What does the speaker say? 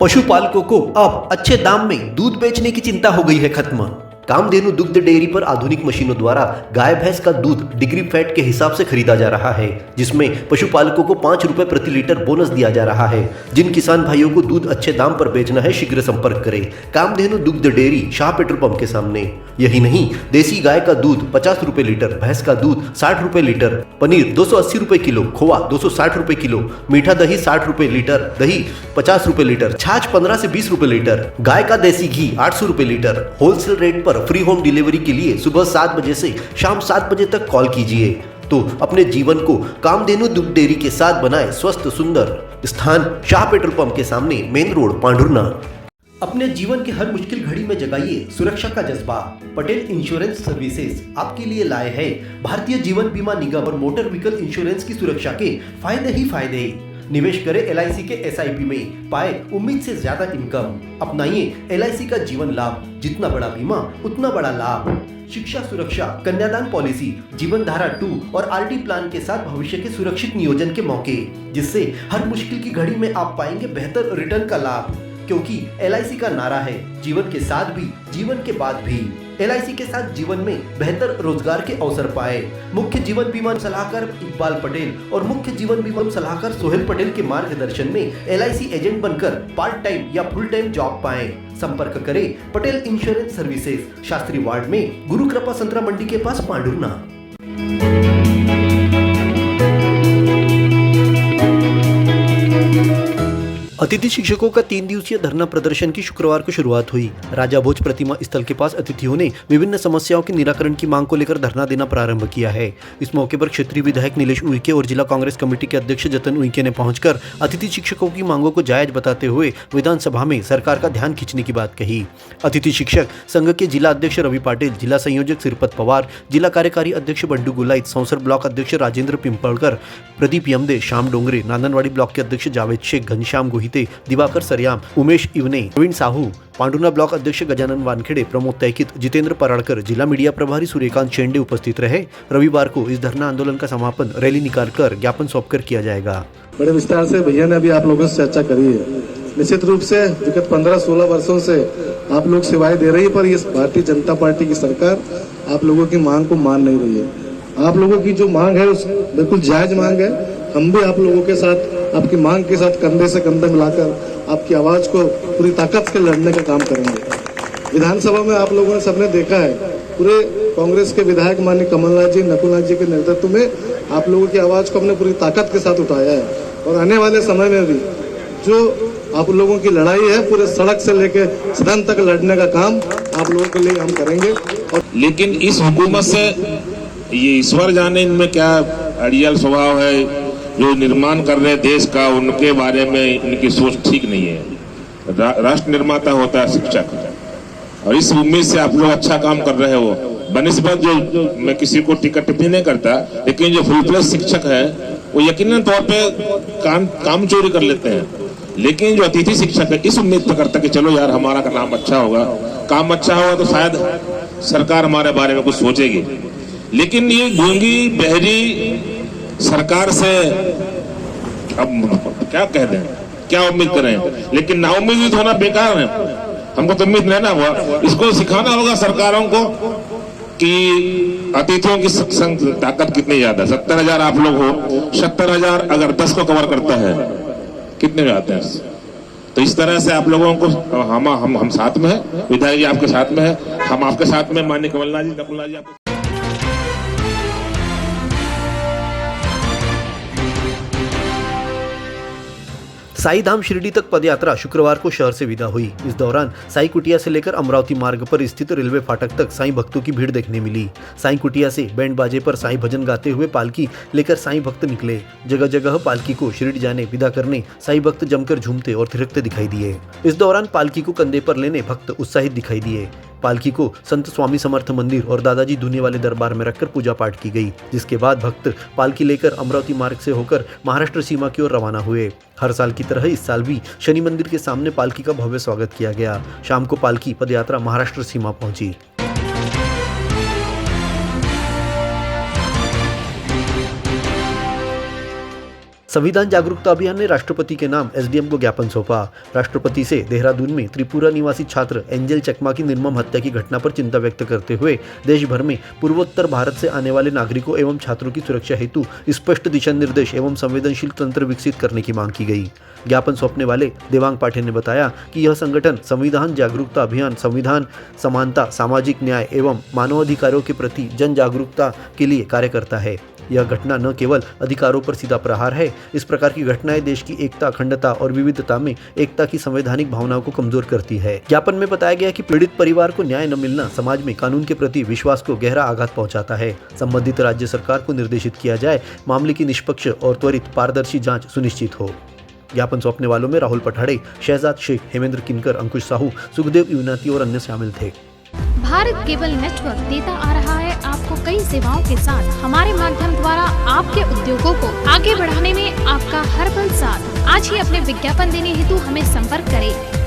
पशुपालकों को अब अच्छे दाम में दूध बेचने की चिंता हो गई है खत्म। कामधेनु दुग्ध डेयरी पर आधुनिक मशीनों द्वारा गाय भैंस का दूध डिग्री फैट के हिसाब से खरीदा जा रहा है, जिसमें पशुपालकों को 5 रुपए प्रति लीटर बोनस दिया जा रहा है। जिन किसान भाइयों को दूध अच्छे दाम पर बेचना है, शीघ्र संपर्क करें कामधेनु दुग्ध डेयरी, शाह पेट्रोल पंप के सामने। यही नहीं, देसी गाय का दूध 50 रुपए लीटर, भैंस का दूध 60 रुपए लीटर, पनीर 280 रुपए किलो, खोआ 260 रुपए किलो, मीठा दही 60 रुपए लीटर, दही 50 रुपए लीटर, छाछ 15 से 20 रुपए लीटर, गाय का देसी घी 800 रुपए लीटर। होलसेल रेट पर फ्री होम डिलीवरी के लिए सुबह 7 बजे से शाम 7 बजे तक कॉल कीजिए। तो अपने जीवन को कामधेनु दुग्ध डेयरी के साथ बनाए स्वस्थ सुंदर। स्थान शाह पेट्रोल पंप के सामने, मेन रोड, पांडुरना। अपने जीवन के हर मुश्किल घड़ी में जगाइए सुरक्षा का जज्बा। पटेल इंश्योरेंस सर्विसेज आपके लिए लाए हैं भारतीय जीवन बीमा निगम और मोटर व्हीकल इंश्योरेंस की सुरक्षा के फायदे ही फायदे। निवेश करें LIC के SIP में, पाए उम्मीद से ज्यादा इनकम। अपनाइए LIC का जीवन लाभ, जितना बड़ा बीमा उतना बड़ा लाभ। शिक्षा सुरक्षा, कन्यादान पॉलिसी, जीवन धारा 2 और RD प्लान के साथ भविष्य के सुरक्षित नियोजन के मौके, जिससे हर मुश्किल की घड़ी में आप पाएंगे बेहतर रिटर्न का लाभ। क्योंकि LIC का नारा है, जीवन के साथ भी जीवन के बाद भी। LIC के साथ जीवन में बेहतर रोजगार के अवसर पाए। मुख्य जीवन बीमा सलाहकार इकबाल पटेल और मुख्य जीवन बीमा सलाहकार सोहेल पटेल के मार्गदर्शन में LIC एजेंट बनकर पार्ट टाइम या फुल टाइम जॉब पाएं। संपर्क करें Patel insurance services, Shastri ward में, गुरु कृपा संतरा मंडी के पास, पांडुरना। अतिथि शिक्षकों का 3 दिवसीय धरना प्रदर्शन की शुक्रवार को शुरुआत हुई। राजा भोज प्रतिमा स्थल के पास अतिथियों ने विभिन्न समस्याओं के निराकरण की मांग को लेकर धरना देना प्रारंभ किया है। इस मौके पर क्षेत्रीय विधायक नीलेश उइके और जिला कांग्रेस कमेटी के अध्यक्ष जतन उइके ने पहुंचकर अतिथि शिक्षकों की मांगों को जायज बताते हुए विधानसभा में सरकार का ध्यान खींचने की बात कही। अतिथि शिक्षक संघ के जिला अध्यक्ष रवि पाटिल, जिला संयोजक सिरपत पवार, जिला कार्यकारी अध्यक्ष बंडू गुलाइत, सौंसर ब्लॉक अध्यक्ष राजेंद्र पिंपलकर, प्रदीप यमदे, श्याम डोंगरे, नांदनवाड़ी ब्लॉक के अध्यक्ष जावेद शेख, घनश्याम गोहिते, दिवाकर सरयाम, उमेश इवने, प्रवीण साहू, पांडुरना ब्लॉक अध्यक्ष गजानन वानखेड़े, प्रमोद तैकित, जितेंद्र पराड़कर, जिला मीडिया प्रभारी सूर्यकांत शेंडे उपस्थित रहे। रविवार को इस धरना आंदोलन का समापन रैली निकालकर ज्ञापन सौंपकर किया जाएगा। बड़े विस्तार से भैया ने अभी आप लोगों से चर्चा करी है। निश्चित रूप से विगत 15-16 वर्षों से आप लोग सेवाएं दे रही है, पर ये भारतीय जनता पार्टी की सरकार आप लोगों की मांग को मान नहीं रही है। आप लोगों की जो मांग है उस बिल्कुल जायज मांग है। हम भी आप लोगों के साथ, आपकी मांग के साथ कंधे से कंधा मिलाकर आपकी आवाज को पूरी ताकत से लड़ने का काम करेंगे। विधानसभा में आप लोगों ने सबने देखा है, पूरे कांग्रेस के विधायक माननीय कमलनाथ जी, नकुलनाथ जी के नेतृत्व में आप लोगों की आवाज को हमने पूरी ताकत के साथ उठाया है। और आने वाले समय में भी जो आप लोगों की लड़ाई है, पूरे सड़क से लेके सदन तक लड़ने का काम आप लोगों के लिए हम करेंगे। लेकिन इस हुकूमत से ये ईश्वर जाने इनमें क्या अड़ियल स्वभाव है, जो निर्माण कर रहे देश का, उनके बारे में इनकी सोच ठीक नहीं है। राष्ट्र निर्माता होता है शिक्षक, और इस उम्मीद से आप लोग अच्छा काम कर रहे हो। बनिस्बत जो मैं किसी को टिकट टिप्पणी नहीं करता, लेकिन जो फुल प्लेस शिक्षक है वो यकीनन तौर पे काम चोरी कर लेते हैं। लेकिन जो अतिथि शिक्षक है इस उम्मीद पर करता कि चलो यार हमारा का नाम अच्छा होगा, काम अच्छा होगा तो शायद सरकार हमारे बारे में कुछ सोचेगी। लेकिन ये गूंगी बहरी सरकार से अब क्या कह दें, क्या उम्मीद करें। लेकिन नाउम्मीद होना बेकार है, हमको तो उम्मीद नहीं ना हुआ। इसको सिखाना होगा सरकारों को कि अतिथियों की ताकत कितनी ज्यादा। 70,000 आप लोग हो, 70,000 अगर 10 को कवर करता है, कितने में आते हैं। तो इस तरह से आप लोगों को हम साथ में है, विधायक जी आपके साथ में है, हम आपके साथ में, माननीय कमलनाथ जी, नकुलनाथ जी आपके। साई धाम शिरडी तक पदयात्रा शुक्रवार को शहर से विदा हुई। इस दौरान साई कुटिया से लेकर अमरावती मार्ग पर स्थित रेलवे फाटक तक साई भक्तों की भीड़ देखने मिली। साई कुटिया से बैंड बाजे पर साई भजन गाते हुए पालकी लेकर साई भक्त निकले। जगह जगह पालकी को शिरडी जाने विदा करने साई भक्त जमकर झूमते और थिरकते दिखाई दिए। इस दौरान पालकी को कंधे पर लेने भक्त उत्साहित दिखाई दिए। पालकी को संत स्वामी समर्थ मंदिर और दादाजी धूने वाले दरबार में रखकर पूजा पाठ की गई, जिसके बाद भक्त पालकी लेकर अमरावती मार्ग से होकर महाराष्ट्र सीमा की ओर रवाना हुए। हर साल की तरह इस साल भी शनि मंदिर के सामने पालकी का भव्य स्वागत किया गया। शाम को पालकी पदयात्रा महाराष्ट्र सीमा पहुंची। संविधान जागरूकता अभियान ने राष्ट्रपति के नाम एसडीएम को ज्ञापन सौंपा। राष्ट्रपति से देहरादून में त्रिपुरा निवासी छात्र एंजल चकमा की निर्मम हत्या की घटना पर चिंता व्यक्त करते हुए देश भर में पूर्वोत्तर भारत से आने वाले नागरिकों एवं छात्रों की सुरक्षा हेतु स्पष्ट दिशा निर्देश एवं संवेदनशील तंत्र विकसित करने की मांग की गई। ज्ञापन सौंपने वाले देवांग पाठे ने बताया कि यह संगठन संविधान जागरूकता अभियान संविधान समानता, सामाजिक न्याय एवं मानवाधिकारों के प्रति जन जागरूकता के लिए कार्य करता है। यह घटना न केवल अधिकारों पर सीधा प्रहार है, इस प्रकार की घटनाएं देश की एकता, अखंडता और विविधता में एकता की संवैधानिक भावनाओं को कमजोर करती है। ज्ञापन में बताया गया कि पीड़ित परिवार को न्याय न मिलना समाज में कानून के प्रति विश्वास को गहरा आघात पहुंचाता है। संबंधित राज्य सरकार को निर्देशित किया जाए, मामले की निष्पक्ष और त्वरित पारदर्शी जांच सुनिश्चित हो। ज्ञापन सौंपने वालों में राहुल पठाड़े, शहजाद शेख, हेमेंद्र किनकर, अंकुश साहू, सुखदेव युवनाती और अन्य शामिल थे। भारत केबल नेटवर्क देता आ रहा है आपको कई सेवाओं के साथ हमारे माध्यम द्वारा आपके उद्योगों को आगे बढ़ाने में आपका हर पल साथ। आज ही अपने विज्ञापन देने हेतु हमें संपर्क करें।